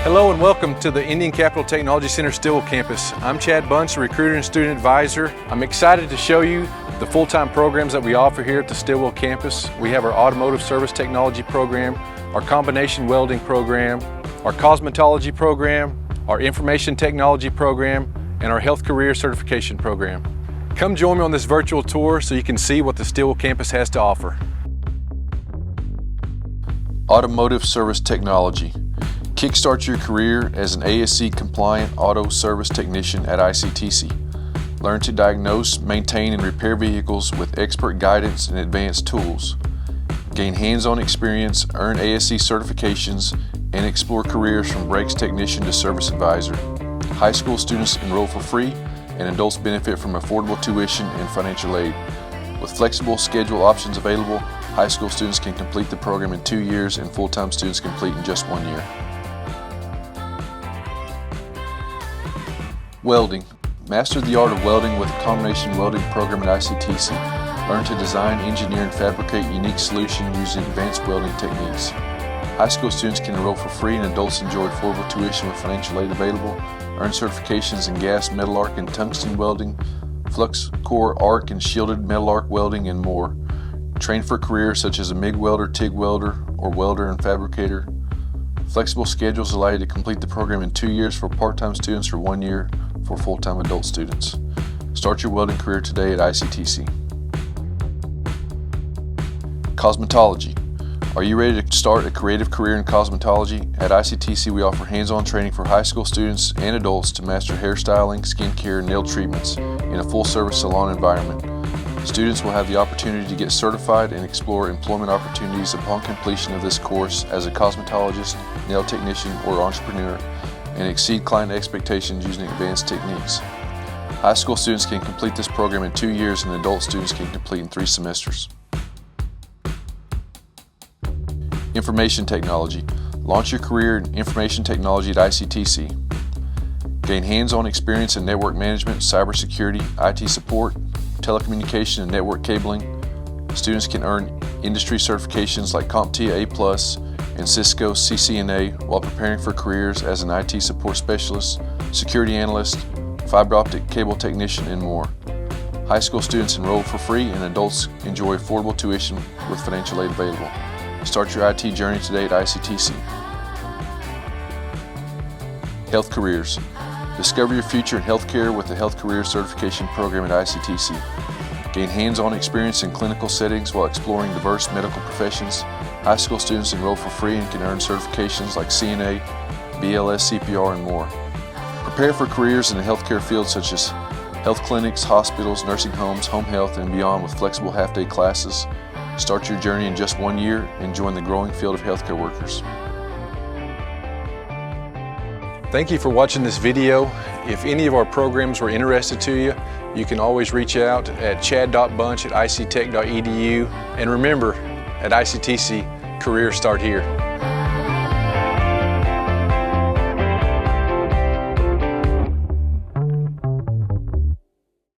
Hello and welcome to the Indian Capital Technology Center Stilwell Campus. I'm Chad Bunch, the recruiter and student advisor. I'm excited to show you the full-time programs that we offer here at the Stilwell campus. We have our Automotive Service Technology program, our Combination Welding program, our Cosmetology program, our Information Technology program, and our Health Career Certification program. Come join me on this virtual tour so you can see what the Stilwell campus has to offer. Automotive Service Technology. Kickstart your career as an ASC-compliant auto service technician at ICTC. Learn to diagnose, maintain, and repair vehicles with expert guidance and advanced tools. Gain hands-on experience, earn ASC certifications, and explore careers from brakes technician to service advisor. High school students enroll for free, and adults benefit from affordable tuition and financial aid. With flexible schedule options available, high school students can complete the program in 2 years and full-time students complete in just 1 year. Welding. Master the art of welding with a combination welding program at ICTC. Learn to design, engineer, and fabricate unique solutions using advanced welding techniques. High school students can enroll for free and adults enjoy affordable tuition with financial aid available. Earn certifications in gas, metal arc, and tungsten welding, flux core arc and shielded metal arc welding, and more. Train for careers such as a MIG welder, TIG welder, or welder and fabricator. Flexible schedules allow you to complete the program in 2 years for part-time students or 1 year for full-time adult students. Start your welding career today at ICTC. Cosmetology. Are you ready to start a creative career in cosmetology? At ICTC, we offer hands-on training for high school students and adults to master hairstyling, skincare, and nail treatments in a full-service salon environment. Students will have the opportunity to get certified and explore employment opportunities upon completion of this course as a cosmetologist, nail technician, or entrepreneur, and exceed client expectations using advanced techniques. High school students can complete this program in 2 years and adult students can complete in 3 semesters. Information Technology. Launch your career in information technology at ICTC. Gain hands-on experience in network management, cybersecurity, IT support, telecommunication, and network cabling. Students can earn industry certifications like CompTIA A+, and Cisco CCNA while preparing for careers as an IT support specialist, security analyst, fiber optic cable technician, and more. High school students enroll for free and adults enjoy affordable tuition with financial aid available. Start your IT journey today at ICTC. Health Careers. Discover your future in healthcare with the Health Career Certification program at ICTC. Gain hands-on experience in clinical settings while exploring diverse medical professions. High school students enroll for free and can earn certifications like CNA, BLS, CPR, and more. Prepare for careers in the healthcare field such as health clinics, hospitals, nursing homes, home health, and beyond with flexible half-day classes. Start your journey in just 1 year and join the growing field of healthcare workers. Thank you for watching this video. If any of our programs were interested to you, you can always reach out at chad.bunch@ictech.edu. And remember, at ICTC, careers start here.